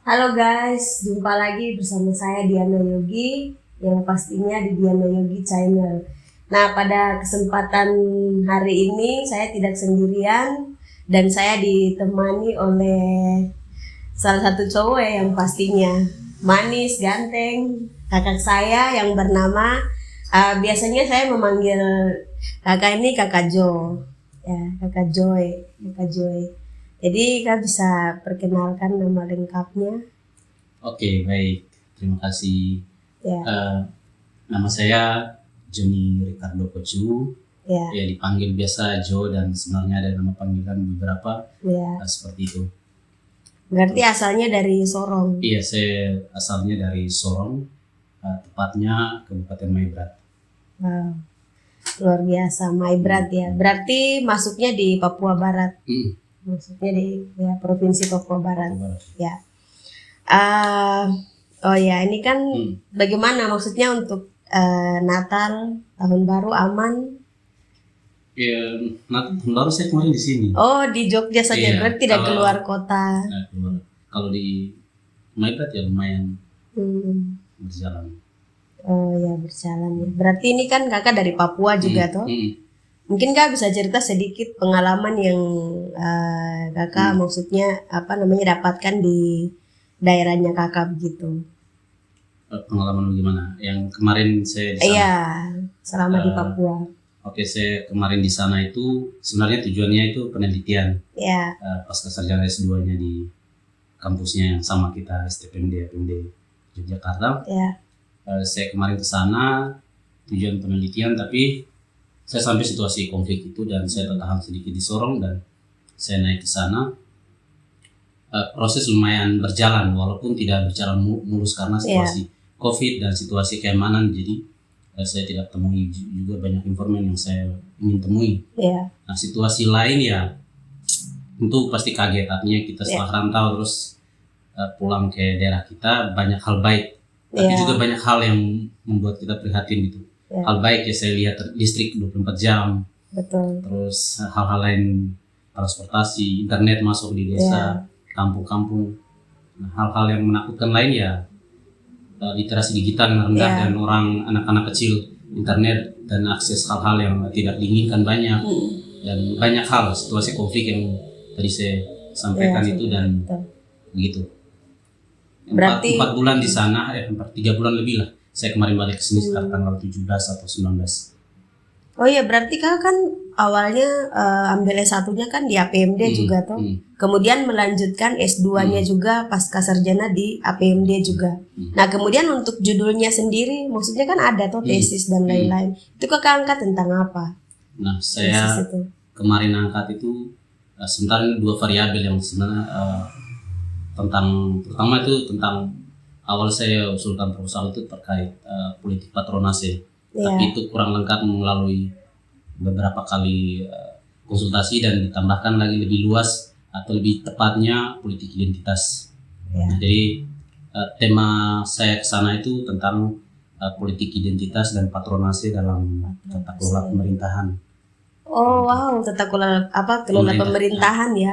Halo guys, jumpa lagi bersama saya Diana Yogi yang pastinya di Diana Yogi Channel. Nah, pada kesempatan hari ini saya tidak sendirian dan saya ditemani oleh salah satu cowok yang pastinya manis, ganteng, kakak saya yang bernama biasanya saya memanggil kakak ini Kakak Jo. Ya, Kakak Joy, Kakak Joy. Jadi kak bisa perkenalkan nama lengkapnya? Oke, baik. Terima kasih. Ya, Nama saya Joni Ricardo Kocu. ya, Ya, dipanggil biasa Jo dan sebenarnya ada nama panggilan beberapa ya. seperti itu. Berarti asalnya dari Sorong. Iya, saya asalnya dari Sorong, tepatnya Kabupaten Maibrat. Wow, luar biasa, Maibrat ya. Berarti masuknya di Papua Barat. Masuknya di ya, Provinsi Papua Barat. Ya. Oh ya, ini kan bagaimana maksudnya untuk Natal, Tahun Baru aman? Ya, baru saya kemarin di sini. Oh, di Jogja saja, Iya, berarti tidak keluar kota. Kalau di Maibrat ya lumayan berjalan. Oh ya, berjalan ya. Berarti ini kan kakak dari Papua juga toh? Mungkin kak bisa cerita sedikit pengalaman yang kakak maksudnya dapatkan di daerahnya kakak begitu. Pengalaman bagaimana? Yang kemarin saya di sana. Iya, selama di Papua. Oke, saya kemarin di sana itu sebenarnya tujuannya itu penelitian. Ya. Pasca sarjana S2-nya di kampusnya yang sama kita, STPMD Yogyakarta. Ya. Saya kemarin ke sana tujuan penelitian, tapi saya sampai situasi konflik itu dan saya tertahan sedikit di Sorong dan saya naik ke sana. Proses lumayan berjalan walaupun tidak berjalan mulus karena situasi COVID dan situasi keamanan, jadi saya tidak temui juga banyak informasi yang saya ingin temui. Nah, situasi lain ya tentu pasti kaget, artinya kita setelah rantau terus pulang ke daerah kita, banyak hal baik tapi juga banyak hal yang membuat kita prihatin gitu. Hal baik ya saya lihat listrik 24 jam. Betul. Terus hal-hal lain, transportasi, internet masuk di desa, kampung-kampung. Nah, hal-hal yang menakutkan lain ya literasi digital yang rendah dan anak-anak kecil, internet dan akses hal-hal yang tidak diinginkan banyak dan banyak hal situasi konflik yang tadi saya sampaikan itu dan begitu. Berarti 4 bulan di sana, 3 bulan lebih lah. Saya kemarin balik ke sini sekitar tanggal 17 atau 19. Oh iya, berarti kakak kan awalnya ambil S1-nya kan di APMD juga toh. Kemudian melanjutkan S2-nya juga pasca sarjana di APMD juga. Nah, kemudian untuk judulnya sendiri maksudnya kan ada toh tesis dan lain-lain. Itu kakak angkat tentang apa? Nah, saya kemarin angkat itu sebenarnya 2 variabel yang sebenarnya pertama itu tentang awal saya usulkan proposal itu terkait politik patronase. Tapi itu kurang lengkap melalui beberapa kali konsultasi dan ditambahkan lagi lebih luas atau lebih tepatnya politik identitas. Nah, jadi tema saya ke sana itu tentang politik identitas dan patronase dalam tata kelola pemerintahan. Oh wow, tata kelola kelola pemerintahan ya.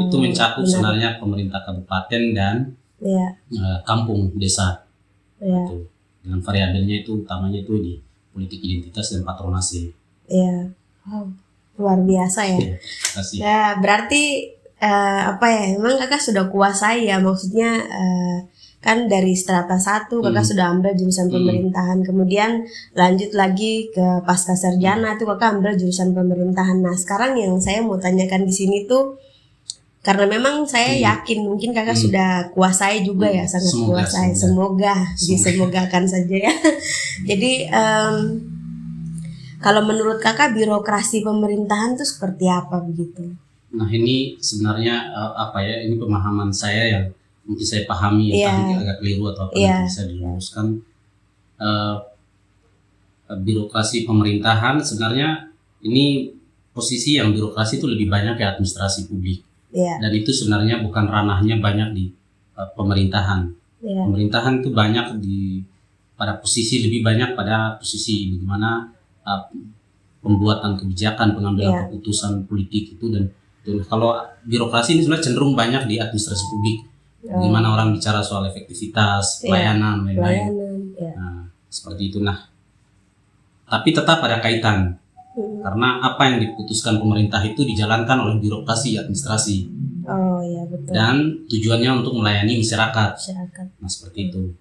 Itu mencakup sebenarnya pemerintah kabupaten dan kampung desa. Gitu. Dengan variabelnya itu utamanya itu di politik identitas dan patronase. Iya, wow, luar biasa ya. Ya berarti memang kakak sudah kuasai ya, maksudnya kan dari strata 1 kakak sudah ambil jurusan pemerintahan, kemudian lanjut lagi ke pasca sarjana itu kakak ambil jurusan pemerintahan. Nah sekarang yang saya mau tanyakan di sini tuh, karena memang saya yakin mungkin kakak sudah kuasai juga ya, sangat kuasai. Semoga disemogakan saja ya. Jadi kalau menurut kakak birokrasi pemerintahan itu seperti apa begitu? Nah ini sebenarnya ini pemahaman saya yang mungkin saya pahami tadi agak keliru atau bisa diluruskan. Birokrasi pemerintahan sebenarnya ini posisi yang birokrasi itu lebih banyak ke administrasi publik. Dan itu sebenarnya bukan ranahnya banyak di pemerintahan. Pemerintahan itu banyak pada posisi lebih banyak pada posisi bagaimana pembuatan kebijakan, pengambilan keputusan politik itu dan kalau birokrasi ini sebenarnya cenderung banyak di administrasi publik Gimana orang bicara soal efektivitas, pelayanan, lain-lain. Pelayanan, ya. Nah, seperti itu. Nah, tapi tetap ada kaitan. Karena apa yang diputuskan pemerintah itu dijalankan oleh birokrasi administrasi. Oh iya betul. Dan tujuannya untuk melayani masyarakat. Nah, seperti itu.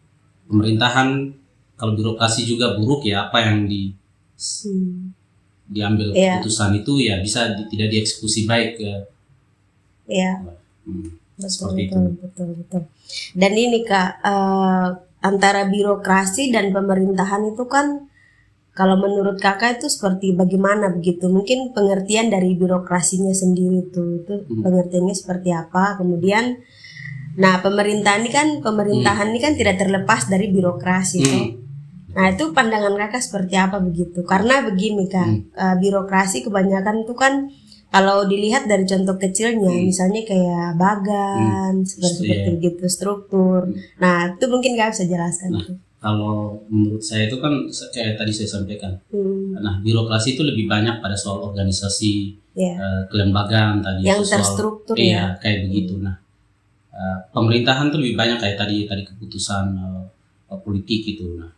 Pemerintahan kalau birokrasi juga buruk ya, apa yang diambil keputusan itu ya bisa tidak dieksekusi baik. Iya. Seperti betul. Dan ini Kak, antara birokrasi dan pemerintahan itu kan, kalau menurut Kakak itu seperti bagaimana begitu? Mungkin pengertian dari birokrasinya sendiri itu pengertiannya seperti apa? Kemudian, nah pemerintahan ini kan tidak terlepas dari birokrasi, toh. Nah itu pandangan Kakak seperti apa begitu? Karena begini Kak, birokrasi kebanyakan itu kan kalau dilihat dari contoh kecilnya, misalnya kayak bagan, seperti begitu struktur. Nah itu mungkin Kakak bisa jelaskan. Nah, kalau menurut saya itu kan kayak tadi saya sampaikan. Nah birokrasi itu lebih banyak pada soal organisasi, kelembagaan tadi. Yang terstruktur ya. Kayak begitu. Nah pemerintahan itu lebih banyak kayak tadi keputusan politik itu. Nah,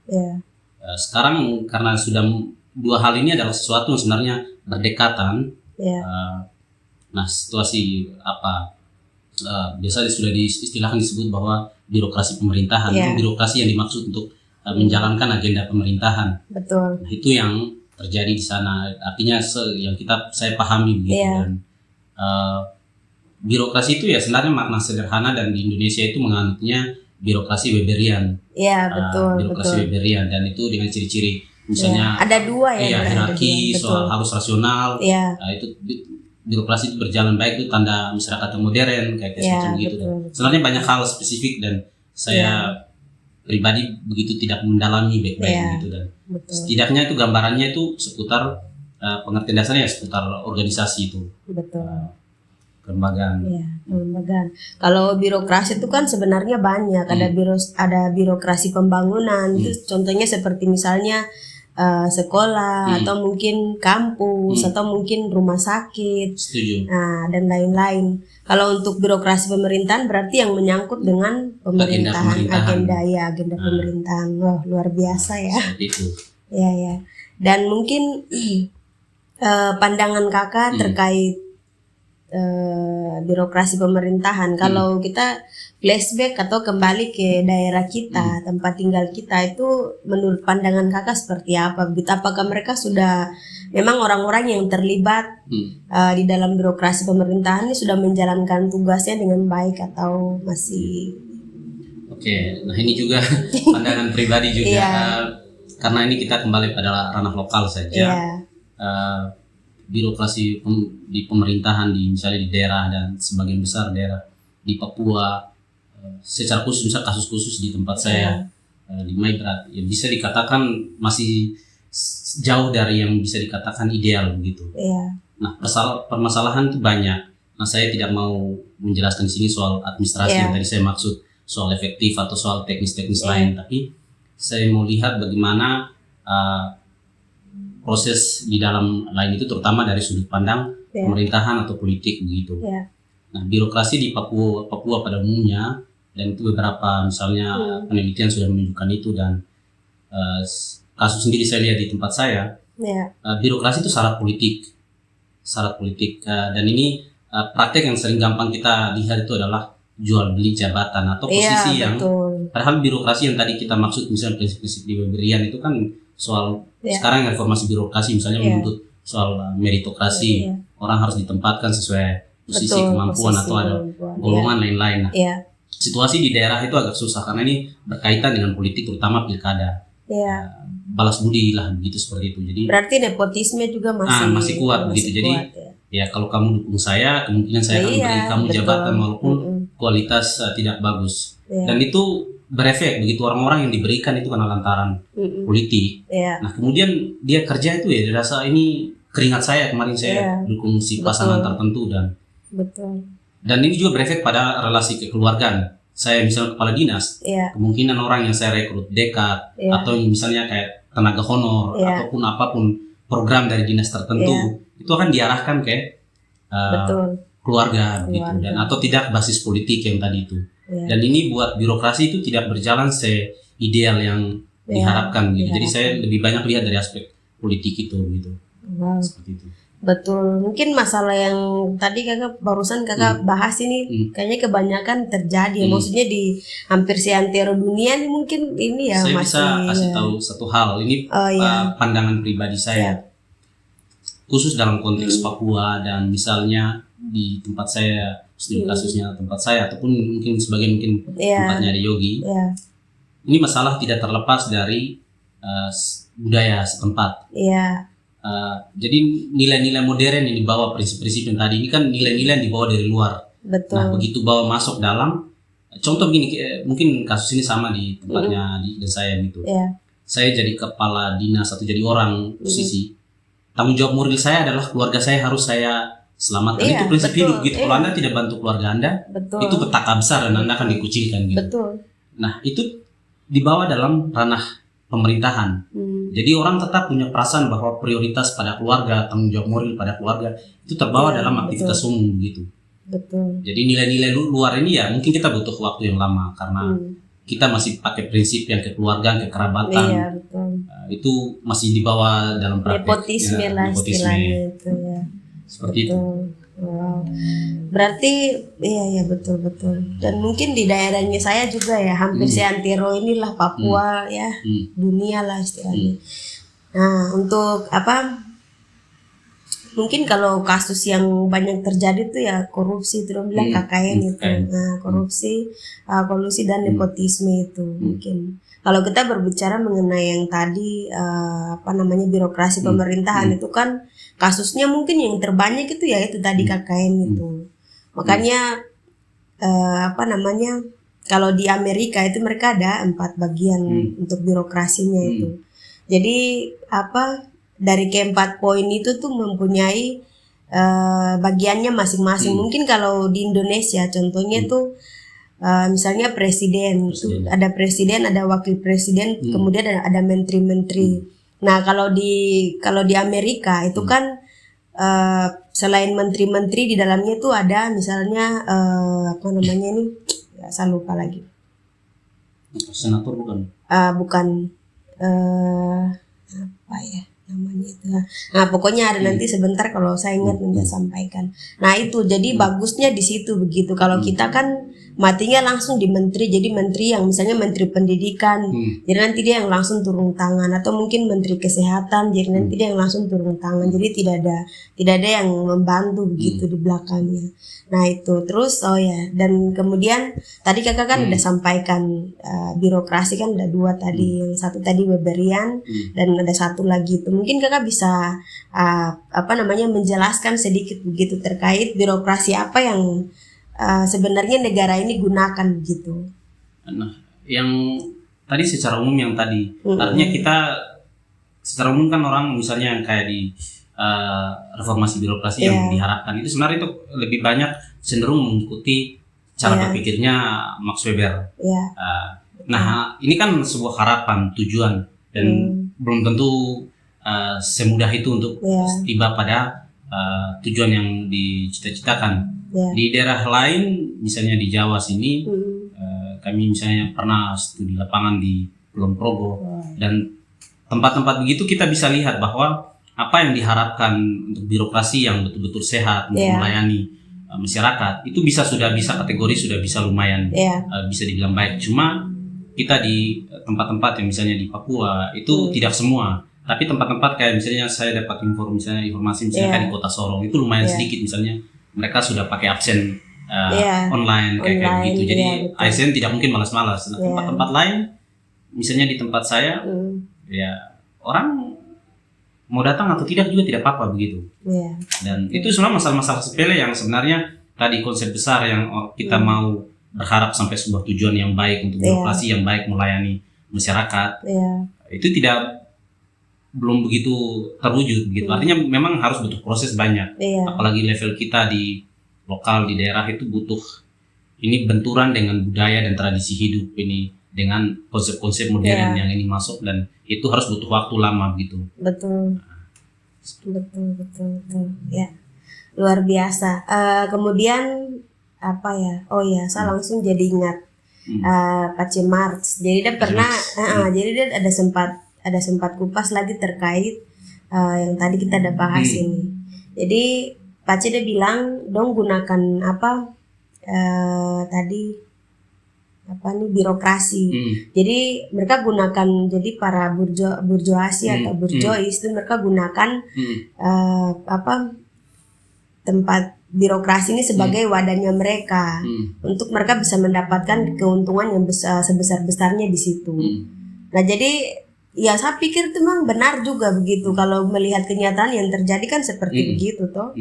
sekarang karena sudah dua hal ini adalah sesuatu yang sebenarnya berdekatan. Nah, situasi apa biasa sudah diistilahkan disebut bahwa birokrasi pemerintahan itu birokrasi yang dimaksud untuk menjalankan agenda pemerintahan. Betul. Nah, itu yang terjadi di sana. Artinya yang saya pahami begitu. Dan birokrasi itu ya sebenarnya makna sederhana dan di Indonesia itu menganutnya birokrasi Weberian. Iya, betul. Birokrasi Weberian dan itu dengan ciri-ciri misalnya ada dua ya. Hierarki, soal harus rasional. Itu birokrasi itu berjalan baik itu tanda masyarakat yang modern kayak semacam gitu. Sebenarnya banyak hal spesifik dan saya pribadi begitu tidak mendalami baik-baik gitu dan setidaknya itu gambarannya itu seputar pengertian dasarnya seputar organisasi itu. Kelembagaan. Kelembagaan. Kalau birokrasi itu kan sebenarnya banyak. Ada birokrasi pembangunan. Itu contohnya seperti misalnya sekolah atau mungkin kampus atau mungkin rumah sakit. Setuju. Nah, dan lain-lain. Kalau untuk birokrasi pemerintahan berarti yang menyangkut dengan pemerintahan, agenda pemerintahan. Wah, luar biasa ya. Seperti itu. Ya. Dan mungkin pandangan Kakak terkait birokrasi pemerintahan. Kalau kita flashback atau kembali ke daerah kita, tempat tinggal kita, itu menurut pandangan Kakak seperti apa? Apakah mereka sudah memang orang-orang yang terlibat di dalam birokrasi pemerintahan ini sudah menjalankan tugasnya dengan baik atau masih? Oke, nah ini juga pandangan pribadi juga karena ini kita kembali pada ranah lokal saja. Birokrasi di pemerintahan misalnya di daerah dan sebagian besar daerah di Papua secara khusus misalnya kasus khusus di tempat saya di Maibrat ya bisa dikatakan masih jauh dari yang bisa dikatakan ideal begitu. Nah permasalahan itu banyak. Nah saya tidak mau menjelaskan di sini soal administrasi yang tadi saya maksud soal efektif atau soal teknis-teknis lain, tapi saya mau lihat bagaimana proses di dalam lain itu terutama dari sudut pandang pemerintahan atau politik begitu. Nah birokrasi di Papua pada umumnya dan itu beberapa misalnya penelitian sudah menunjukkan itu dan kasus sendiri saya lihat di tempat saya birokrasi itu syarat politik dan ini praktek yang sering gampang kita lihat itu adalah jual beli jabatan atau posisi yang padahal birokrasi yang tadi kita maksud misalnya prinsip-prinsip di Weberian itu kan soal sekarang reformasi birokrasi misalnya menuntut soal meritokrasi, orang harus ditempatkan sesuai posisi kemampuan atau ada golongan lain-lain. Nah, situasi di daerah itu agak susah karena ini berkaitan dengan politik terutama pilkada. Balas budi lah begitu seperti itu. Jadi berarti nepotisme juga masih kuat begitu. Jadi ya kalau kamu dukung saya, kemungkinan saya akan beri kamu jabatan walaupun kualitas tidak bagus. Dan itu berefek begitu orang-orang yang diberikan itu karena lantaran politik. Nah kemudian dia kerja itu ya dirasa ini keringat saya kemarin saya dukung si pasangan tertentu dan ini juga berefek pada relasi kekeluargaan. Saya misalnya kepala dinas, kemungkinan orang yang saya rekrut dekat atau misalnya kayak tenaga honor ataupun apapun program dari dinas tertentu itu akan diarahkan ke keluarga begitu dan atau tidak basis politik yang tadi itu. Dan ini buat birokrasi itu tidak berjalan seideal yang diharapkan gitu. Jadi saya lebih banyak lihat dari aspek politik itu gitu. Seperti itu. Betul. Mungkin masalah yang tadi barusan bahas ini kayaknya kebanyakan terjadi. Maksudnya di hampir seantero dunia nih mungkin ini ya. Saya masih, bisa kasih tahu satu hal. Ini pandangan pribadi saya. Khusus dalam konteks Papua dan misalnya di tempat saya, studi kasusnya tempat saya ataupun mungkin sebagian tempatnya di Yogi. Ini masalah tidak terlepas dari budaya setempat. Jadi nilai-nilai modern yang dibawa, prinsip-prinsip yang tadi ini kan nilai-nilai yang dibawa dari luar. Betul. Nah begitu bawa masuk dalam, contoh begini, mungkin kasus ini sama di tempatnya di saya gitu. Saya jadi kepala dinas atau jadi orang posisi, tanggung jawab moral saya adalah keluarga saya harus saya selamatkan. Itu prinsip hidup gitu. Kalau Anda tidak bantu keluarga Anda, itu petaka besar dan Anda akan dikucilkan gitu. Nah itu dibawa dalam ranah pemerintahan. Jadi orang tetap punya perasaan bahwa prioritas pada keluarga, tanggung jawab moral pada keluarga itu terbawa dalam aktivitas umum gitu. Jadi nilai-nilai luar ini ya mungkin kita butuh waktu yang lama karena kita masih pakai prinsip yang kekeluargaan, kekerabatan. Itu masih dibawa dalam praktek nepotisme lah istilahnya itu ya. Seperti itu. Wow. Berarti iya betul. Dan mungkin di daerahnya saya juga ya hampir seantero inilah Papua ya, dunia lah istilahnya. Nah, untuk mungkin kalau kasus yang banyak terjadi tuh ya korupsi itu bilang KKN itu. Nah, korupsi, kolusi dan nepotisme itu mungkin. Kalau kita berbicara mengenai yang tadi birokrasi pemerintahan itu kan kasusnya mungkin yang terbanyak itu ya itu tadi KKN itu. Makanya kalau di Amerika itu mereka ada 4 bagian untuk birokrasinya itu. Jadi dari ke-4 poin itu tuh mempunyai bagiannya masing-masing. Mungkin kalau di Indonesia contohnya tuh misalnya presiden, ada presiden, ada wakil presiden, kemudian ada menteri-menteri. Nah kalau di Amerika itu kan selain menteri-menteri di dalamnya tuh ada misalnya saya lupa lagi. Senator bukan? Bukan namanya itu. Nah pokoknya ada nanti sebentar kalau saya ingat nanti sampaikan. Nah itu jadi bagusnya di situ begitu. Kalau kita kan matinya langsung di menteri, jadi menteri yang misalnya menteri pendidikan, jadi nanti dia yang langsung turun tangan, atau mungkin menteri kesehatan, jadi nanti dia yang langsung turun tangan, jadi tidak ada yang membantu begitu di belakangnya. Nah itu terus dan kemudian tadi kakak kan udah sampaikan birokrasi kan ada 2 tadi, yang satu tadi Weberian dan ada satu lagi itu mungkin kakak bisa menjelaskan sedikit begitu terkait birokrasi apa yang sebenarnya negara ini gunakan begitu. Nah, yang tadi secara umum yang tadi, artinya kita secara umum kan orang misalnya yang kayak di reformasi birokrasi yang diharapkan itu sebenarnya itu lebih banyak cenderung mengikuti cara berpikirnya Max Weber. Nah, ini kan sebuah harapan, tujuan dan belum tentu semudah itu untuk tiba pada tujuan yang dicita-citakan. Di daerah lain, misalnya di Jawa sini, kami misalnya pernah studi lapangan di Kulon Progo, dan tempat-tempat begitu kita bisa lihat bahwa apa yang diharapkan untuk birokrasi yang betul-betul sehat untuk melayani masyarakat itu sudah bisa kategori sudah bisa lumayan bisa dibilang baik. Cuma kita di tempat-tempat yang misalnya di Papua itu tidak semua, tapi tempat-tempat kayak misalnya saya dapat informasi misalnya kayak di Kota Sorong itu lumayan sedikit misalnya. Mereka sudah pakai absen online kayak begitu. Jadi ASN tidak mungkin malas-malas. Nah, tempat-tempat lain, misalnya di tempat saya, ya orang mau datang atau tidak juga tidak apa-apa begitu. Dan itu sebenarnya masalah-masalah sepele yang sebenarnya tadi konsep besar yang kita mau berharap sampai sebuah tujuan yang baik untuk birokrasi yang baik melayani masyarakat. Itu belum begitu terwujud begitu. Artinya memang harus butuh proses banyak. Apalagi level kita di lokal di daerah itu butuh ini benturan dengan budaya dan tradisi hidup ini dengan konsep-konsep modern yang ini masuk, dan itu harus butuh waktu lama gitu. Betul. Ya. Luar biasa. Kemudian apa ya? Oh ya, saya langsung jadi ingat Pace Marx. Jadi dia pernah, jadi dia ada sempat kupas lagi terkait yang tadi kita ada bahas ini. Jadi Pace dia bilang dong gunakan birokrasi. Jadi mereka gunakan, jadi para burjuasi atau burjois itu mereka gunakan tempat birokrasi ini sebagai wadahnya mereka untuk mereka bisa mendapatkan keuntungan yang sebesar-besarnya di situ. Nah jadi ya saya pikir itu memang benar juga begitu kalau melihat kenyataan yang terjadi kan seperti begitu toh.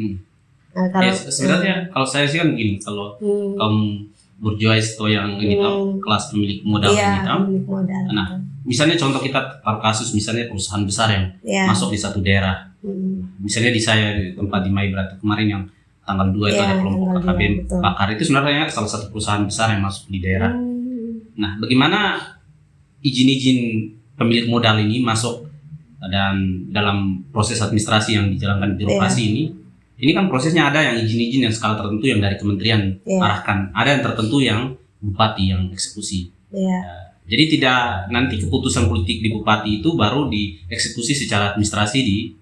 Nah, kalau sebenarnya kalau saya sih kan gini, kalau kaum burjuis atau yang ini kelas pemilik modal ini nah misalnya contoh kita kasus misalnya perusahaan besar yang masuk di satu daerah, misalnya di saya di tempat di Maibrat kemarin yang tanggal 2 itu ada kelompok KKB bakar, itu sebenarnya salah satu perusahaan besar yang masuk di daerah. Nah bagaimana izin pemilik modal ini masuk dan dalam proses administrasi yang dijalankan birokrasi ini kan prosesnya ada yang izin-izin yang skala tertentu yang dari kementerian arahkan, ada yang tertentu yang bupati yang eksekusi. Jadi tidak nanti keputusan politik di bupati itu baru dieksekusi secara administrasi di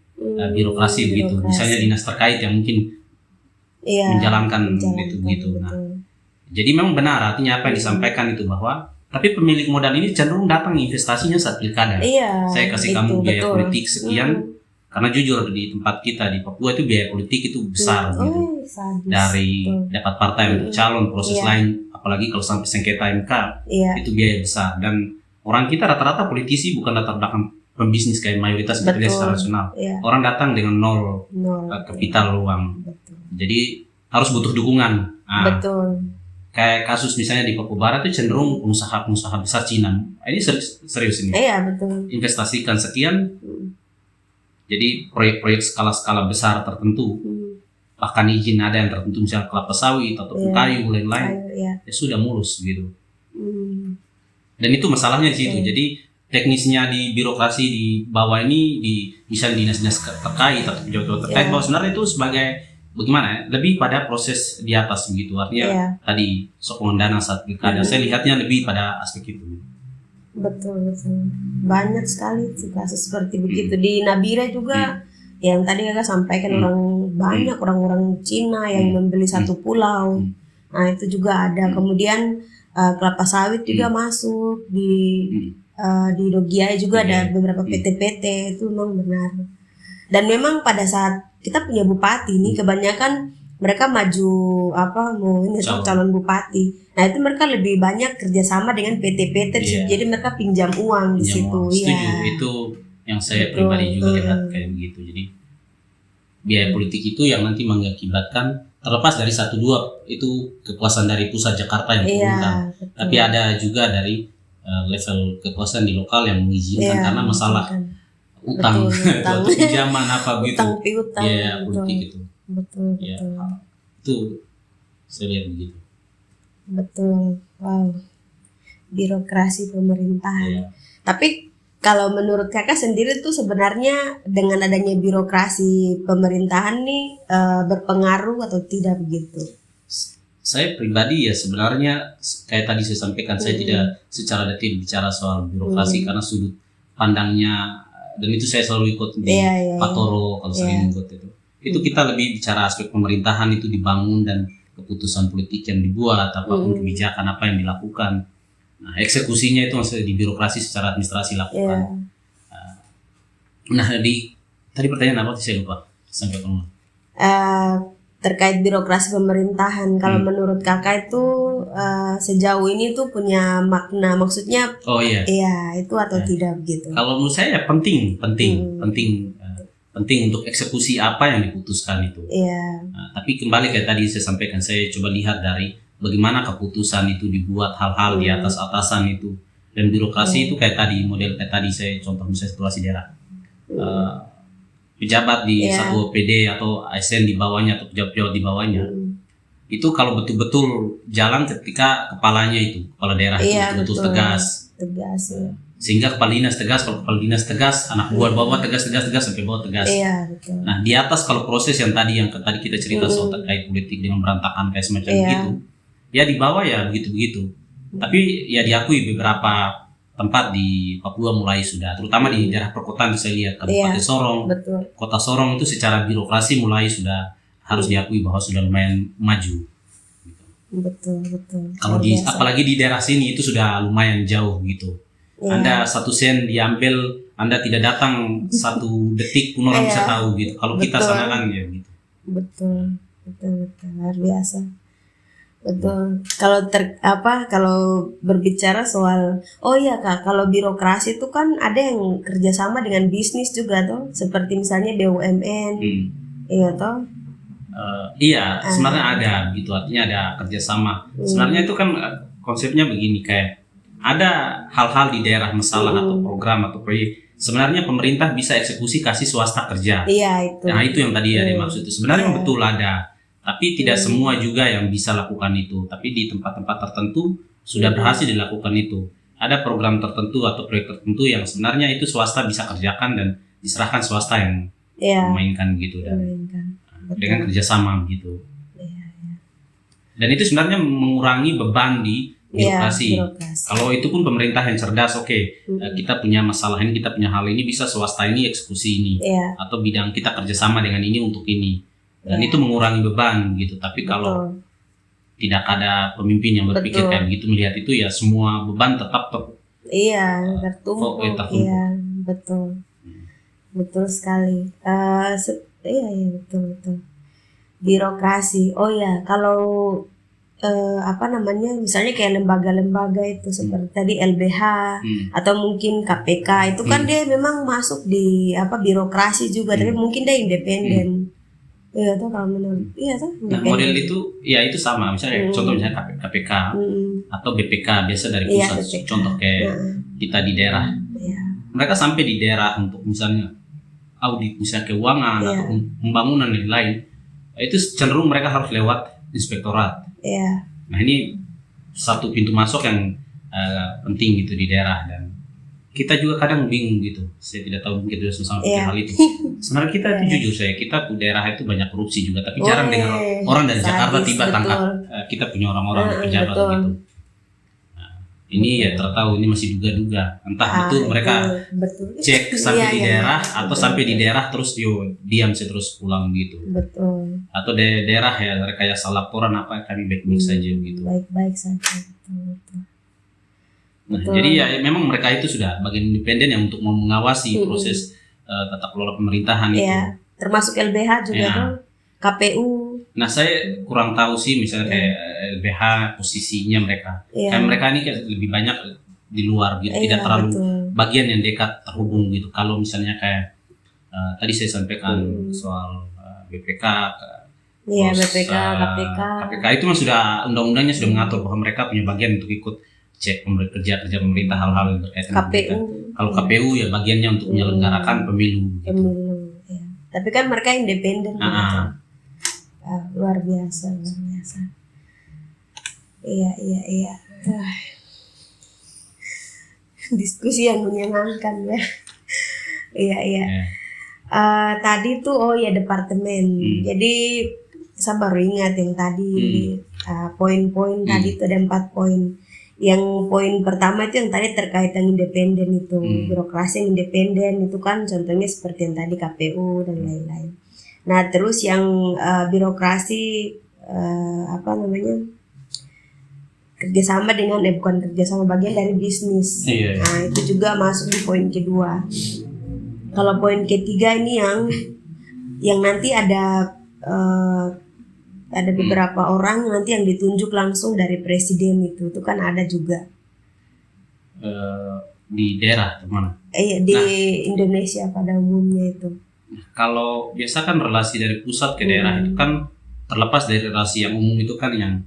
birokrasi begitu. Misalnya dinas terkait yang mungkin menjalankan itu begitu. Nah, jadi memang benar artinya apa yang disampaikan itu bahwa tapi pemilik modal ini cenderung datang investasinya saat pilkada. Saya kasih kamu biaya politik sekian. Karena jujur di tempat kita di Papua itu biaya politik itu besar gitu. Dari dapat partai untuk calon, proses lain, apalagi kalau sampai sengketa MK, itu biaya besar. Dan orang kita rata-rata politisi bukan latar belakang pembisnis kayak mayoritas bekerja secara nasional. Orang datang dengan nol kapital uang. Jadi harus butuh dukungan. Kayak kasus misalnya di Papua Barat itu cenderung pengusaha besar Cina. Ini serius ini. Investasikan sekian. Jadi proyek-proyek skala-skala besar tertentu, bahkan izin ada yang tertentu misalnya kelapa sawit atau kayu lain-lain, ya sudah mulus gitu. Dan itu masalahnya di situ. Jadi teknisnya di birokrasi di bawah ini di misalnya dinas-dinas terkait atau pejabat terkait, bahwa sebenarnya itu sebagai bagaimana ya, lebih pada proses di atas begitu. Artinya tadi sokongan dana saat pilkada, saya lihatnya lebih pada aspek itu. Betul. Banyak sekali sih kasus seperti begitu. Di Nabire juga yang tadi kakak sampaikan banyak orang-orang Cina yang membeli satu pulau. Nah itu juga ada. Kemudian kelapa sawit juga masuk di Dogiai juga ada beberapa PT-PT, itu memang benar. Dan memang pada saat kita punya bupati ini kebanyakan mereka maju calon bupati. Nah itu mereka lebih banyak kerjasama dengan PT-PT, jadi mereka pinjam uang di situ. Setuju, itu yang saya pribadi juga lihat kayak begitu. Jadi biaya politik itu yang nanti mengakibatkan terlepas dari 1-2 itu kekuasaan dari pusat Jakarta yang turunkan, tapi ada juga dari level kekuasaan di lokal yang mengizinkan karena masalah utang atau pinjaman apa begitu. Biaya politik itu. Betul. Itu saya lihat begitu. Betul. Wow. Birokrasi pemerintahan. Tapi kalau menurut kakak sendiri tuh sebenarnya dengan adanya birokrasi pemerintahan nih berpengaruh atau tidak begitu? Saya pribadi ya sebenarnya kayak tadi saya sampaikan, saya tidak secara detail bicara soal birokrasi karena sudut pandangnya, dan itu saya selalu ikut di Patoro kalau sering ikut itu kita lebih bicara aspek pemerintahan itu dibangun dan keputusan politik yang dibuat, apapun kebijakan apa yang dilakukan. Nah, eksekusinya itu maksudnya di birokrasi secara administrasi lakukan. Nah, tadi pertanyaan apa sih saya lupa sampai kamu. Terkait birokrasi pemerintahan, kalau menurut kakak itu sejauh ini tuh punya makna, maksudnya itu atau tidak begitu? Kalau menurut saya penting untuk eksekusi apa yang diputuskan itu. Nah, tapi kembali kayak tadi saya sampaikan, saya coba lihat dari bagaimana keputusan itu dibuat, hal-hal di atas atasan itu, dan birokrasi itu kayak tadi, model kayak tadi saya contoh misalnya situasi daerah, pejabat di satu OPD atau ASN di bawahnya atau pejabat di bawahnya, itu kalau betul-betul jalan ketika kepalanya itu, kepala daerah itu betul-betul tegas. Sehingga kepala dinas tegas, kalau kepala dinas tegas, anak buah bawah tegas sampai bawah tegas. Nah di atas kalau proses yang tadi kita cerita soal terkait politik dengan berantakan kayak semacam gitu, ya di bawah ya begitu-begitu. Tapi ya diakui beberapa tempat di Papua mulai sudah, terutama di daerah perkotaan saya lihat Kabupaten Iya, Sorong, betul. Kota Sorong itu secara birokrasi mulai sudah harus diakui bahwa sudah lumayan maju. Betul. Kalau Luar di biasa. apalagi di daerah sini itu sudah lumayan jauh gitu. Iya. Anda 1 sen diambil, Anda tidak datang 1 detik pun orang Iya. bisa tahu gitu. Kalau kita Betul. sana kan ya gitu. Betul. Luar biasa. Betul. Kalau berbicara soal, oh iya Kak, kalau birokrasi itu kan ada yang kerjasama dengan bisnis juga tuh, seperti misalnya BUMN, iya toh. Iya, sebenarnya ada gitu, artinya ada kerjasama. Sebenarnya itu kan konsepnya begini, kayak ada hal-hal di daerah masalah atau program atau proyek. Sebenarnya pemerintah bisa eksekusi kasih swasta kerja. Iya itu. Nah itu yang tadi ya dimaksud itu. Sebenarnya betul ada, tapi tidak semua juga yang bisa lakukan itu. Tapi di tempat-tempat tertentu sudah berhasil dilakukan itu. Ada program tertentu atau proyek tertentu yang sebenarnya itu swasta bisa kerjakan dan diserahkan swasta yang Iya. memainkan gitu dan Mainkan. dengan kerjasama gitu. Iya. Dan itu sebenarnya mengurangi beban di birokrasi. Birokrasi. Kalau itu pun pemerintah yang cerdas, oke, kita punya masalah ini, kita punya hal ini, bisa swasta ini eksekusi ini, Iya. atau bidang kita kerjasama dengan ini untuk ini, dan itu mengurangi beban gitu. Tapi kalau Betul. tidak ada pemimpin yang berpikir Betul. kayak begitu, melihat itu ya semua beban tetap Iya, tertumpuk. tertumpuk. Iya, betul. Betul sekali. Iya, betul. Birokrasi. Oh ya, kalau misalnya kayak lembaga-lembaga itu seperti tadi LBH atau mungkin KPK itu kan dia memang masuk di birokrasi juga, tapi mungkin dia independen. Iya tuh kalau menurut, iya tuh. Nah, model itu ya itu sama, misalnya contoh misalnya KPK atau BPK biasa dari Iya, pusat. BPK. Contoh kayak kita di daerah, Iya. mereka sampai di daerah untuk misalnya audit misalnya keuangan Iya. atau pembangunan dan lain-lain, itu cenderung mereka harus lewat inspektorat. Iya. Nah ini satu pintu masuk yang penting gitu di daerah, dan kita juga kadang bingung gitu. Saya tidak tahu mungkin sudah sama Iya. hal itu. Sebenarnya kita itu jujur kita di daerah itu banyak korupsi juga, tapi jarang dengar orang dari Jakarta sadis, tiba betul. tangkap kita punya orang-orang pejabat betul. gitu. Nah, ini ya tertahu ini masih duga-duga. Entah betul mereka betul. cek sampai Iya, di iya. daerah atau sampai di daerah terus diam saya terus pulang gitu. Betul. Atau daerah ya mereka ya salah laporan apa kami baik-baik saja gitu. Baik-baik saja. Betul. Nah, Betul. jadi ya memang mereka itu sudah bagian independen yang untuk mengawasi proses tata kelola pemerintahan itu. Iya, termasuk LBH juga Ya. tuh, KPU. Nah, saya kurang tahu sih misalnya kayak LBH posisinya mereka. Iya. Kayak mereka ini kayak lebih banyak di luar gitu, Iya, tidak terlalu betul. bagian yang dekat terhubung gitu. Kalau misalnya kayak tadi saya sampaikan soal BPK, Iya, terus, BPK, KPK. KPK itu mah sudah undang-undangnya sudah mengatur bahwa mereka punya bagian untuk ikut cek kerja pemerintah hal-hal yang berkaitan dengan KPU. pemerintah. Kalau KPU ya bagiannya untuk menyelenggarakan pemilu gitu. Pemilu. Ya. Tapi kan mereka independen. gitu. Luar biasa. Iya. Diskusi yang menyenangkan ya. Iya. Ya. Tadi tuh departemen. Jadi saya baru ingat yang tadi poin-poin tadi itu ada 4 poin. Yang poin pertama itu yang tadi terkait dengan independen itu, birokrasi yang independen itu kan contohnya seperti yang tadi KPU dan lain-lain. Nah terus yang birokrasi kerjasama dengan bukan kerjasama, bagian dari bisnis. Iya. Nah itu juga masuk di poin kedua. Kalau poin ketiga ini yang nanti ada beberapa orang nanti yang ditunjuk langsung dari presiden itu kan ada juga Di daerah mana? di Indonesia pada umumnya itu. Kalau biasa kan relasi dari pusat ke daerah itu kan terlepas dari relasi yang umum itu kan yang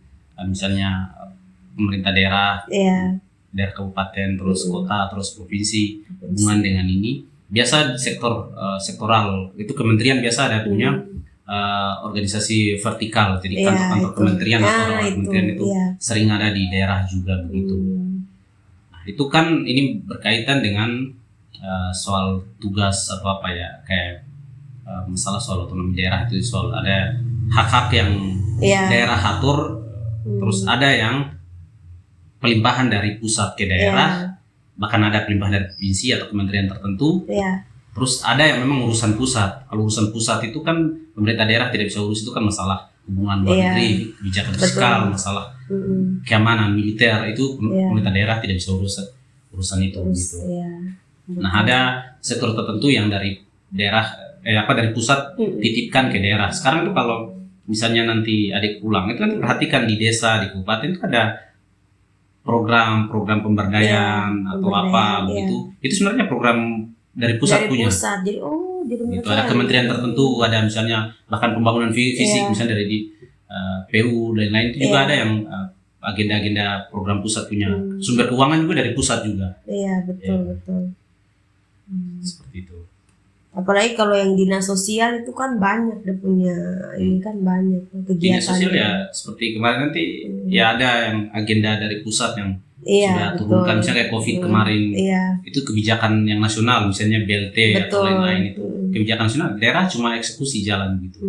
misalnya pemerintah daerah, Iya. daerah kabupaten, terus kota, terus provinsi, hubungan dengan ini. Biasa di sektoral itu kementerian biasa ada punya organisasi vertikal, jadi kantor-kantor kementerian atau orang kementerian itu sering ada di daerah juga begitu. Nah, itu kan ini berkaitan dengan soal tugas atau apa ya, kayak masalah soal otonomi daerah itu, soal ada hak-hak yang daerah atur Terus ada yang pelimpahan dari pusat ke daerah, bahkan ada pelimpahan dari provinsi atau kementerian tertentu. Terus ada yang memang urusan pusat. Kalau urusan pusat itu kan pemerintah daerah tidak bisa urus, itu kan masalah hubungan luar negeri, kebijakan fiskal, masalah keamanan militer, itu pemerintah daerah tidak bisa urus urusan itu gitu. Nah, ada sektor tertentu yang dari daerah dari pusat titipkan ke daerah. Sekarang itu kalau misalnya nanti adik pulang, itu nanti perhatikan di desa, di kabupaten itu ada program pemberdayaan atau apa begitu. Itu sebenarnya program dari pusat punya. Jadi gitu. Ada kementerian tertentu, ada misalnya bahkan pembangunan fisik misalnya dari di PU dan lain-lain itu juga ada yang agenda-agenda program pusat punya. Sumber keuangan juga dari pusat juga. Iya, betul. Seperti itu. Apalagi kalau yang dinas sosial itu kan banyak, dia punya ini kan banyak kegiatan. Dinas sosial ya seperti kemarin nanti ya ada yang agenda dari pusat yang sudah turunkan, misalnya kayak COVID kemarin, itu kebijakan yang nasional, misalnya BLT atau lain-lain itu kebijakan nasional, daerah cuma eksekusi jalan gitu.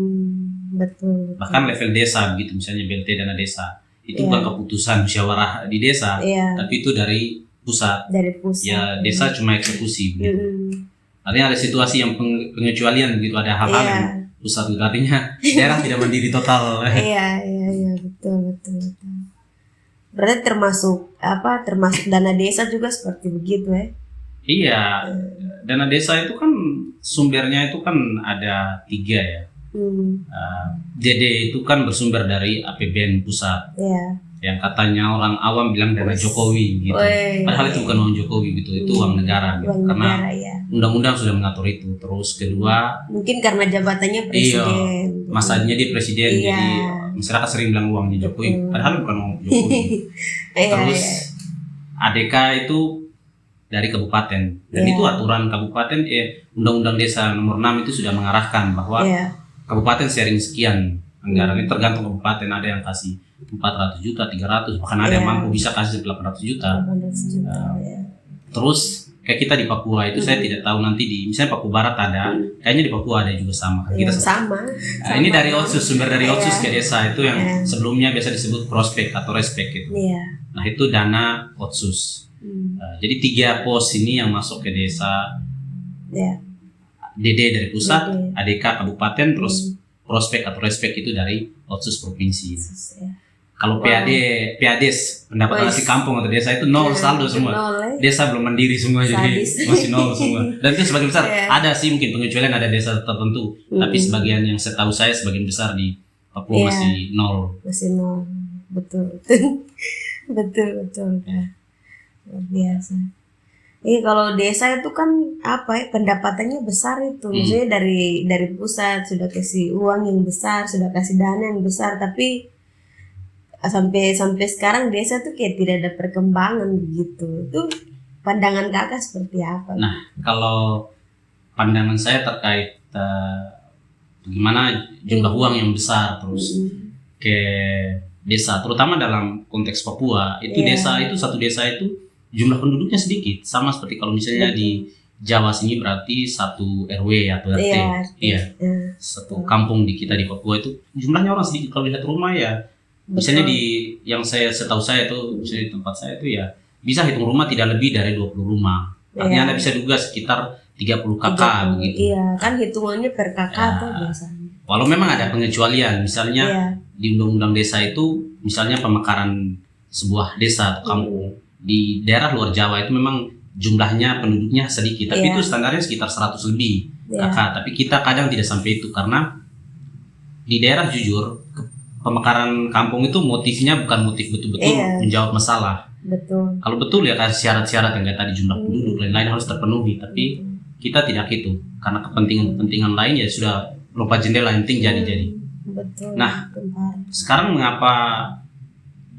Betul. Bahkan level desa gitu, misalnya BLT dana desa itu bukan keputusan musyawarah di desa, tapi itu dari pusat. Ya desa cuma eksekusi gitu. Artinya ada situasi yang pengecualian gitu, ada hal-hal yang pusat gitu, artinya daerah tidak mandiri total. Iya, betul. Berarti termasuk dana desa juga seperti begitu ya? Iya, dana desa itu kan sumbernya itu kan ada 3 ya. DD itu kan bersumber dari APBN pusat. Yang katanya orang awam bilang dana Jokowi gitu. Padahal itu bukan uang Jokowi gitu, itu uang negara gitu. Karena undang-undang sudah mengatur itu. Terus kedua, mungkin karena jabatannya presiden. Masanya dia presiden, jadi masyarakat sering bilang uangnya Jokowi, padahal bukan uang Jokowi. Terus ADK itu dari kabupaten, dan itu aturan kabupaten, undang-undang desa nomor 6 itu sudah mengarahkan bahwa kabupaten sharing sekian anggaran, ini tergantung kabupaten, ada yang kasih 400 juta, 300, bahkan ada yang mampu bisa kasih 800 juta. Terus kayak kita di Papua itu saya tidak tahu nanti di misalnya Papua Barat ada, kayaknya di Papua ada juga sama. Kita sama. Ini dari Otsus, sumber dari Otsus ke desa itu yang sebelumnya biasa disebut prospek atau respek gitu. Nah itu dana Otsus. Jadi 3 pos ini yang masuk ke desa. DD dari pusat, ADK kabupaten, terus prospek atau respek itu dari Otsus provinsi. Kalau PADES pendapatan asli kampung atau desa itu nol, saldo semua. Desa belum mandiri semua, jadi masih nol semua. Dan itu sebagian besar ada sih mungkin pengecualian, ada desa tertentu, tapi sebagian yang setahu saya sebagian besar di Papua masih nol. Masih nol, betul. Betul. Luar biasa. Kalau desa itu kan pendapatannya besar itu, maksudnya dari pusat sudah kasih uang yang besar, sudah kasih dana yang besar, tapi sampai sekarang desa tuh kayak tidak ada perkembangan begitu. Itu pandangan kakak seperti apa? Nah, kalau pandangan saya terkait bagaimana jumlah uang yang besar terus ke desa, terutama dalam konteks Papua itu desa itu satu desa itu jumlah penduduknya sedikit, sama seperti kalau misalnya di Jawa sini berarti satu RW atau RT, satu kampung di kita di Papua itu jumlahnya orang sedikit. Kalau lihat rumah ya misalnya yang setahu saya itu misalnya di tempat saya itu ya bisa hitung rumah tidak lebih dari 20 rumah. Artinya Anda bisa juga sekitar 30 kakak begitu. Iya, kan hitungannya per kakak tuh biasanya. Walau memang ada pengecualian, misalnya di undang-undang desa itu misalnya pemekaran sebuah desa atau kampung di daerah luar Jawa itu memang jumlahnya penduduknya sedikit, tapi itu standarnya sekitar 100 lebih kakak. Tapi kita kadang tidak sampai itu karena di daerah jujur pemekaran kampung itu motifnya bukan motif betul-betul menjawab masalah. Betul. Kalau betul ya kasih syarat-syarat yang kayak tadi jumlah penduduk lain-lain harus terpenuhi, tapi kita tidak itu karena kepentingan lain ya sudah lompat jendela yang penting jadi. Betul. Nah, sekarang mengapa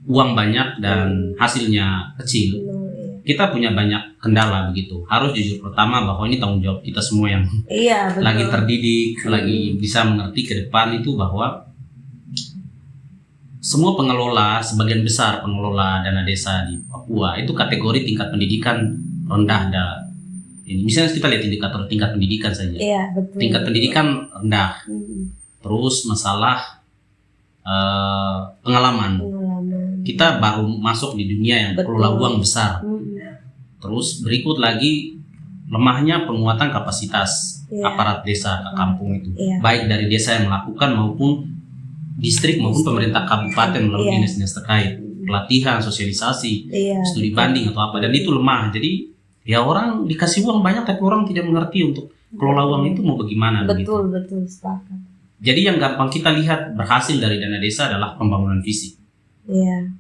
uang banyak dan hasilnya kecil? Kita punya banyak kendala begitu. Harus jujur pertama bahwa ini tanggung jawab kita semua yang lagi terdidik, lagi bisa mengerti ke depan itu bahwa semua pengelola, sebagian besar pengelola dana desa di Papua itu kategori tingkat pendidikan rendah. Ini misalnya kita lihat indikator tingkat pendidikan saja. Tingkat pendidikan rendah. Terus masalah pengalaman. Kita baru masuk di dunia yang Betul. kelola uang besar. Mm-mm. Terus berikut lagi lemahnya penguatan kapasitas Iya. aparat desa ke kampung itu, Iya. baik dari desa yang melakukan maupun distrik maupun pemerintah kabupaten melalui Iya. dinas-dinas terkait, pelatihan, sosialisasi, Iya. studi banding atau apa, dan itu lemah. Jadi ya orang dikasih uang banyak tapi orang tidak mengerti untuk kelola uang itu mau bagaimana begitu. Betul, sepakat. Jadi yang gampang kita lihat berhasil dari dana desa adalah pembangunan fisik. Iya.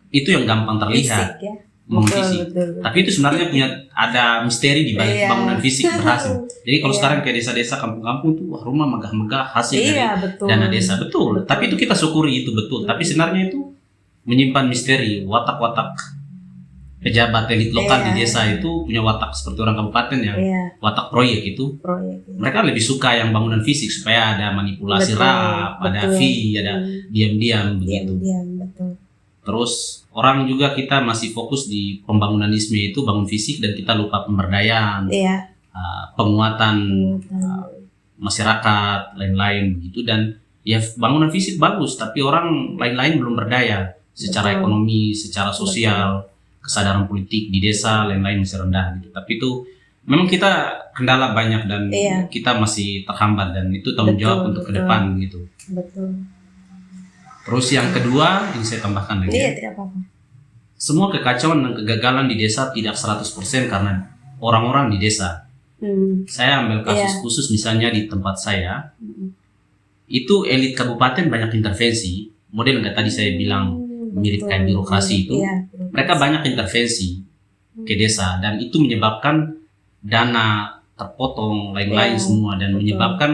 Itu yang gampang terlihat. Fisik ya. Pembangunan fisik. Betul. Tapi itu sebenarnya punya ada misteri di balik Iya. bangunan fisik berhasil. Jadi kalau Iya. sekarang kayak desa-desa kampung-kampung tuh wah, rumah megah-megah hasil Iya, dari betul. dana desa, betul. Betul. Tapi itu kita syukuri itu betul. Tapi sebenarnya itu menyimpan misteri, watak-watak pejabat elit lokal Iya. di desa itu punya watak seperti orang kabupaten yang Iya, watak proyek itu. proyek. Mereka lebih suka yang bangunan fisik supaya ada manipulasi Betul, rap, ada betul. fee, ada diam-diam begitu. Diam, betul. Terus orang juga kita masih fokus di pembangunanisme itu bangun fisik dan kita lupa pemberdayaan, Iya. penguatan Penguatan. masyarakat, lain-lain begitu. Dan ya bangunan fisik bagus, tapi orang lain-lain belum berdaya secara Betul. ekonomi, secara sosial, kesadaran politik di desa lain-lain masih rendah gitu. Tapi itu memang kita kendala banyak dan Iya. kita masih terhambat dan itu tanggung Betul, jawab untuk ke betul. depan gitu. Betul. Terus yang kedua, ini saya tambahkan lagi. Iya, ya. tidak apa-apa. Semua kekacauan dan kegagalan di desa tidak 100% karena orang-orang di desa. Saya ambil kasus Iya. khusus misalnya di tempat saya, Mm. itu elit kabupaten banyak intervensi, model nggak tadi saya bilang mirip kayak birokrasi itu. Iya, Mereka banyak intervensi ke desa dan itu menyebabkan dana terpotong lain-lain Iya, semua dan betul. menyebabkan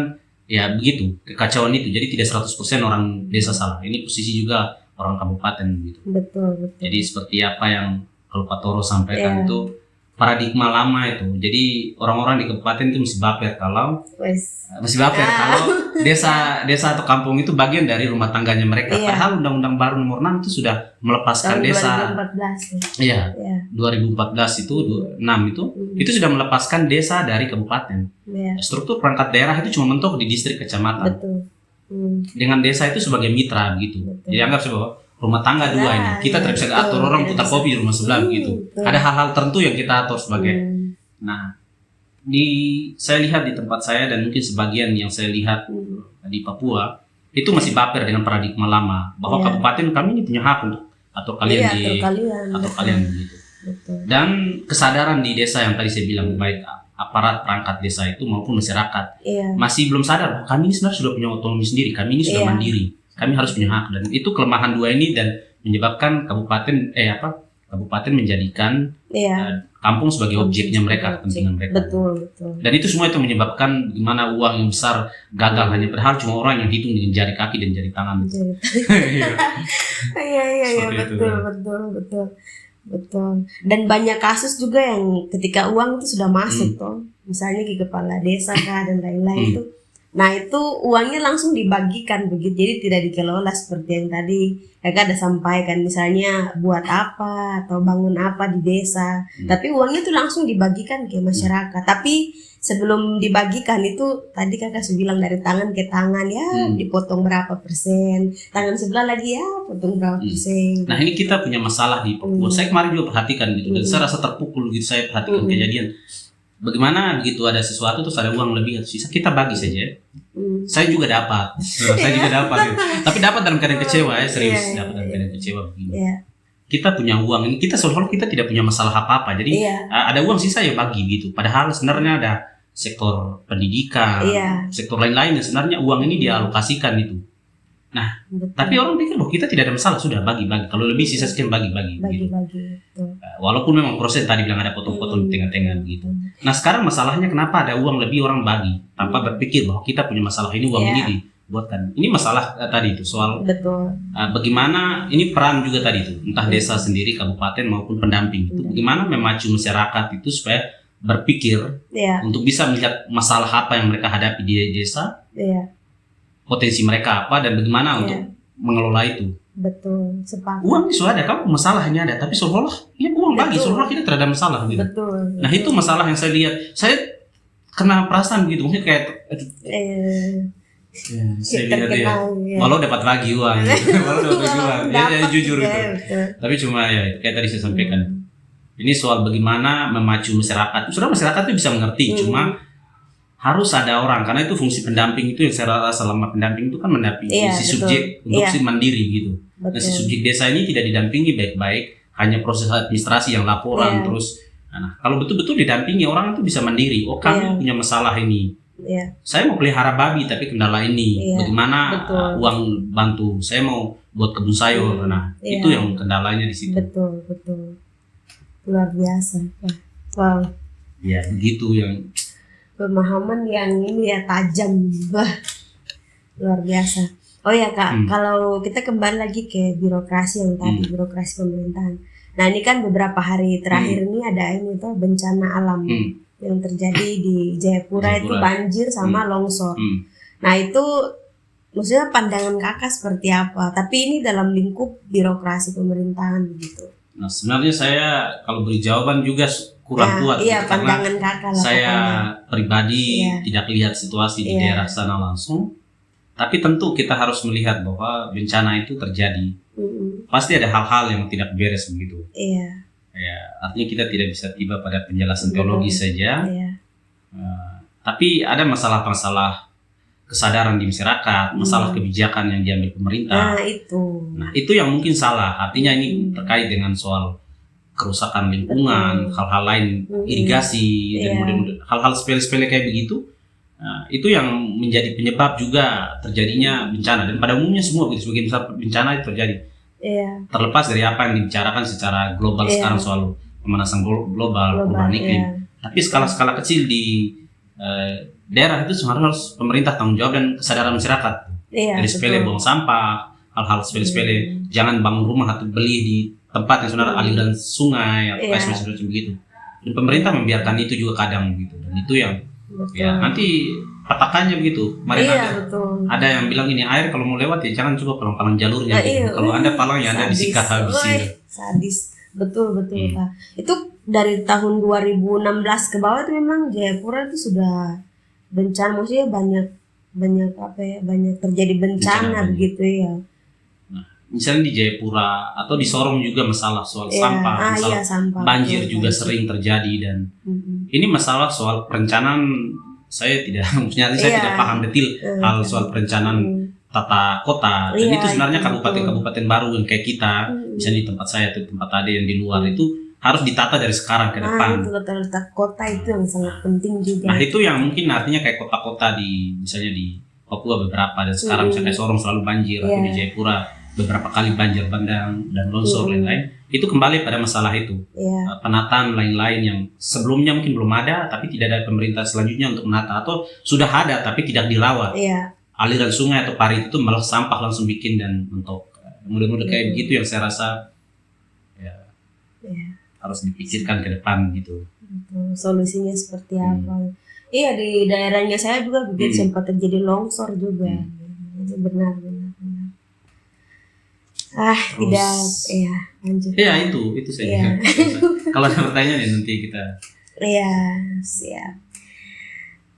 ya begitu kekacauan itu. Jadi tidak 100% orang desa salah. Ini posisi juga orang kabupaten gitu. betul. Jadi seperti apa yang kalau Pak Toro sampaikan Iya. itu paradigma lama itu. Jadi orang-orang di kabupaten itu mesti baper kalau kalau desa atau kampung itu bagian dari rumah tangganya mereka. Iya. Padahal Undang-Undang Baru Nomor 6 itu sudah melepaskan Tahun desa. 2014 ya. Iya, Iya. 2014 itu 6 itu sudah melepaskan desa dari kabupaten. Iya, Struktur perangkat daerah itu cuma mentok di distrik kecamatan. betul. Dengan desa itu sebagai mitra begitu. Betul. Jadi anggap bahwa rumah tangga dua ini. Kita iya, tidak bisa betul. atur orang Tidak putar bisa. kopi di rumah sebelah begitu. Betul. Ada hal-hal tertentu yang kita atur sebagai. Nah, saya lihat di tempat saya dan mungkin sebagian yang saya lihat di Papua itu masih baper dengan paradigma lama bahwa Iya. kabupaten kami ini punya hak untuk atau kalian Iya, di atau atau betul. kalian begitu. Betul. Dan kesadaran di desa yang tadi saya bilang baik aparat perangkat desa itu maupun masyarakat Iya, masih belum sadar bahwa kami ini sebenarnya sudah punya otonomi sendiri, kami ini sudah Iya. mandiri, kami harus punya hak dan itu kelemahan dua ini dan menyebabkan kabupaten menjadikan iya. kampung sebagai objeknya mereka, kepentingan mereka. Betul. Dan itu semua itu menyebabkan gimana uang yang besar gagal hanya padahal cuma orang yang hitung dengan jari kaki dan jari tangan. Iya. Iya, Seperti itu, betul. Dan banyak kasus juga yang ketika uang itu sudah masuk toh, misalnya ke kepala desa kah dan lain-lain itu. Nah itu uangnya langsung dibagikan begitu, jadi tidak dikelola seperti yang tadi kakak ada sampaikan, misalnya buat apa atau bangun apa di desa, tapi uangnya tuh langsung dibagikan ke masyarakat. Tapi sebelum dibagikan itu tadi kakak sudah bilang dari tangan ke tangan ya dipotong berapa persen, tangan sebelah lagi ya potong berapa persen. Nah ini kita punya masalah di Papua. Saya kemarin juga perhatikan gitu dan saya rasa terpukul gitu saya perhatikan kejadian. Bagaimana begitu ada sesuatu terus ada uang lebih atau sisa kita bagi saja. Saya juga dapat, gitu. Tapi dapat dalam keadaan kecewa ya serius, dapat dalam keadaan kecewa begini. Iya. Kita punya uang ini kita seolah-olah kita tidak punya masalah apa-apa. Jadi Iya. ada uang sisa ya bagi gitu. Padahal sebenarnya ada sektor pendidikan, Iya. sektor lain-lain yang sebenarnya uang ini dialokasikan itu. Nah, Betul. tapi orang pikir bahwa kita tidak ada masalah sudah bagi-bagi. Kalau lebih sisa sekian bagi-bagi. Gitu. Bagi-bagi betul. Walaupun memang proses tadi bilang ada potong-potong di tengah-tengah gitu. Nah sekarang masalahnya kenapa ada uang lebih orang bagi tanpa berpikir bahwa kita punya masalah ini uang ini dibuatkan. Ini masalah tadi itu soal Betul. bagaimana ini peran juga tadi itu entah desa sendiri, kabupaten maupun pendamping itu bagaimana memacu masyarakat itu supaya berpikir Iya. untuk bisa melihat masalah apa yang mereka hadapi di desa, Iya. potensi mereka apa dan bagaimana untuk mengelola itu. Betul. Sepakat. Uang itu sudah ada, kamu masalahnya ada, tapi seolah-olah ya uang bagi, Betul. seolah-olah kita tidak ada masalah gitu. Betul. Nah itu masalah yang saya lihat. Saya kena perasaan gitu, mungkin kayak Saya lihat ya, terkenal ya. walau dapat lagi uang, gitu. Walau dapat lagi uang, ya, Dapat, jujur ya, itu. betul. Tapi cuma ya kayak tadi saya sampaikan, ini soal bagaimana memacu masyarakat. Sudah masyarakat itu bisa mengerti, cuma harus ada orang, karena itu fungsi pendamping itu yang saya rasa selama pendamping itu kan mendampingi Iya, si betul. subjek untuk Iya. si mandiri gitu. Dan Betul. si subjek desa ini tidak didampingi baik-baik, hanya proses administrasi yang laporan Iya. terus. Nah, kalau betul-betul didampingi orang itu bisa mandiri. Oh, kami Iya. punya masalah ini. Iya. Saya mau pelihara babi tapi kendala ini. Iya, Bagaimana betul. uang bantu? Saya mau buat kebun sayur. Nah, Iya. itu yang kendalanya di situ. Betul, betul. Luar biasa. Wah, wow. Ya, begitu yang Pemahaman yang ini ya tajam. Wah, luar biasa. Oh ya Kak, kalau kita kembali lagi ke birokrasi yang tadi, birokrasi pemerintahan. Nah ini kan beberapa hari terakhir ini ada ini tuh bencana alam yang terjadi di Jayapura itu banjir sama longsor. Nah itu maksudnya pandangan Kakak seperti apa? Tapi ini dalam lingkup birokrasi pemerintahan begitu. Nah, sebenarnya saya kalau beri jawaban juga kurang kuat Iya, gitu, karena pandangan Kakak lah. saya pribadi Iya. tidak lihat situasi di Iya. daerah sana langsung. Tapi tentu kita harus melihat bahwa bencana itu terjadi. Pasti ada hal-hal yang tidak beres begitu. Iya. Ya, artinya kita tidak bisa tiba pada penjelasan teologis saja. Iya. Tapi ada masalah-masalah kesadaran di masyarakat, masalah kebijakan yang diambil pemerintah. Nah itu. Nah, itu yang mungkin salah. Artinya ini terkait dengan soal kerusakan lingkungan, hal-hal lain, irigasi, dan model-model hal-hal sepele-sepele kayak begitu. Nah, itu yang menjadi penyebab juga terjadinya bencana. Dan pada umumnya semua begitu, sebagian besar bencana itu terjadi. Iya. Terlepas dari apa yang dibicarakan secara global sekarang soal pemanasan global, perubahan iklim. Tapi skala-skala kecil di daerah itu harus pemerintah tanggung jawab dan kesadaran masyarakat. Iya, Dari sepele buang sampah, hal-hal sepele-sepele, jangan bangun rumah atau beli di tempat yang sebenarnya aliran sungai atau semacam begitu. Dan pemerintah membiarkan itu juga kadang begitu. Dan itu yang ya nanti petakannya begitu. Kemarin ada yang bilang ini air kalau mau lewat ya jangan coba palang-palang jalurnya. Gitu. Kalau Anda palang ya Anda disikat habis. Sadis. Betul Kak. Itu dari tahun 2016 ke bawah itu memang Jayapura itu sudah bencana, maksudnya banyak apa ya, banyak terjadi bencana begitu ya. Nah, misalnya di Jayapura atau di Sorong juga masalah soal sampah, masalah sampah, banjir juga sering terjadi dan ini masalah soal perencanaan. Saya tidak, maksudnya saya tidak paham detail hal soal perencanaan tata kota. Dan itu sebenarnya kabupaten-kabupaten baru yang kayak kita, misalnya di tempat saya atau tempat ada yang di luar itu harus ditata dari sekarang ke depan. Itu tata kota itu yang sangat penting juga. Nah itu yang mungkin artinya kayak kota-kota di misalnya di Papua beberapa dan sekarang misalnya kayak Sorong selalu banjir atau di Jayapura beberapa kali banjir bandang dan longsor lain-lain. Itu kembali pada masalah itu. Penataan lain-lain yang sebelumnya mungkin belum ada tapi tidak ada pemerintah selanjutnya untuk menata atau sudah ada tapi tidak dirawat. Aliran sungai atau parit itu malah sampah langsung bikin dan mentok. Model-model kayak begitu yang saya rasa harus dipikirkan ke depan gitu. Solusinya seperti apa? Iya, di daerahnya saya juga begitu sempat terjadi longsor juga. Benar. Tidak, lanjut. Iya itu saya. Kalau ada pertanyaan ya nanti kita. Iya, siap.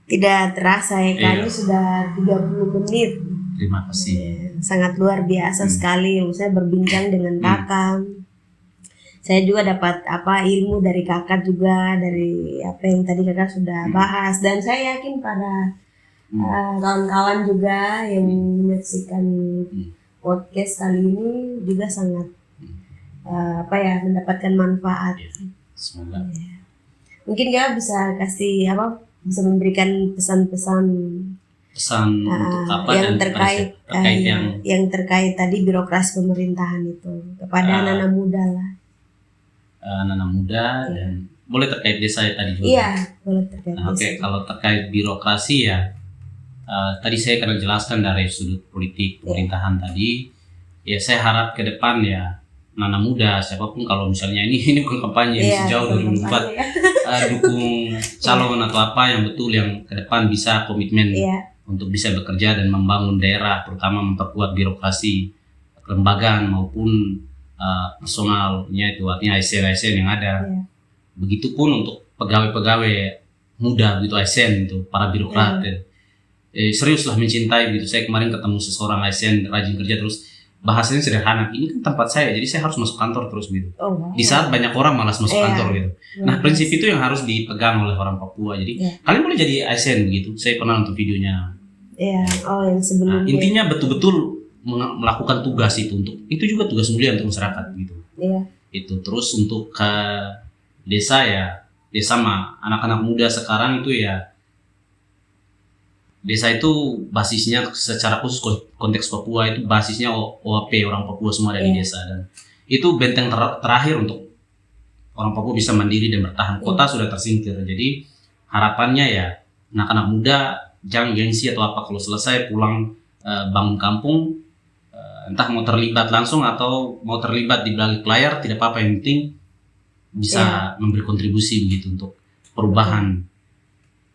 Tidak terasa ya kan, sudah 30 menit. Terima kasih. Sangat luar biasa sekali, saya berbincang dengan Kakak. Saya juga dapat ilmu dari Kakak juga, dari apa yang tadi Kakak sudah bahas, dan saya yakin para kawan-kawan juga yang menyaksikan podcast kali ini juga sangat mendapatkan manfaat. Semoga. Mungkin Kakak bisa kasih bisa memberikan pesan-pesan untuk apa yang dan terkait yang terkait tadi birokrasi pemerintahan itu kepada anak-anak muda lah. Anak-anak muda dan boleh terkait desa tadi juga. Iya, boleh terkait desa. Oke, kalau terkait birokrasi ya tadi saya akan jelaskan dari sudut politik pemerintahan tadi. Ya saya harap ke depan ya anak-anak muda siapapun kalau misalnya ini bukan kampanye sejauh 2004 dukung calon atau apa yang betul yang ke depan bisa komitmen untuk bisa bekerja dan membangun daerah, terutama memperkuat birokrasi kelembagaan maupun personalnya itu artinya ASN yang ada. Begitupun untuk pegawai-pegawai muda begitu ASN itu para birokrat. serius lah mencintai gitu. Saya kemarin ketemu seseorang ASN rajin kerja terus, bahasanya sederhana. Ini kan tempat saya, jadi saya harus masuk kantor terus gitu. Oh, wow. Di saat banyak orang malas masuk Iya. kantor gitu. Nah, prinsip itu yang harus dipegang oleh orang Papua. Jadi kalian boleh jadi ASN begitu. Saya pernah nonton videonya. Iya, oh yang Nah, sebelumnya. intinya betul-betul melakukan tugas itu juga tugas mulia untuk masyarakat gitu. Iya. Itu terus untuk ke desa ya, desa mah anak-anak muda sekarang itu ya, desa itu basisnya secara khusus konteks Papua itu basisnya OAP, orang Papua semua ada di desa, dan itu benteng terakhir untuk orang Papua bisa mandiri dan bertahan. Kota sudah tersingkir, jadi harapannya ya anak-anak muda jangan gengsi atau apa, kalau selesai pulang bangun kampung, entah mau terlibat langsung atau mau terlibat di balik layar tidak apa-apa, yang penting bisa memberi kontribusi begitu untuk perubahan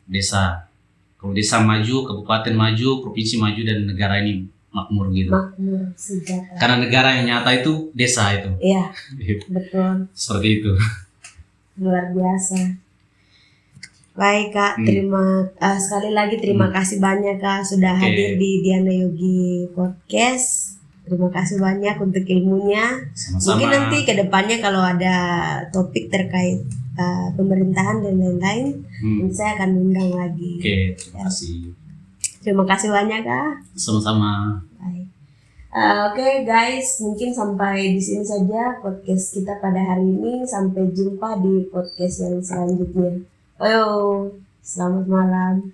desa. Kalau desa maju, kabupaten maju, provinsi maju, dan negara ini makmur gitu. Makmur, sejahtera. Karena negara yang nyata itu desa itu. Iya, betul. Seperti itu. Luar biasa. Baik Kak, sekali lagi terima kasih banyak Kak sudah hadir di Diana Yogi Podcast. Terima kasih banyak untuk ilmunya. Sama-sama. Mungkin nanti ke depannya kalau ada topik terkait pemerintahan dan lain-lain, saya akan undang lagi. Oke, terima kasih. Terima kasih banyak Kak. Sama-sama. Baik. Oke guys, mungkin sampai di sini saja podcast kita pada hari ini. Sampai jumpa di podcast yang selanjutnya. Selamat malam.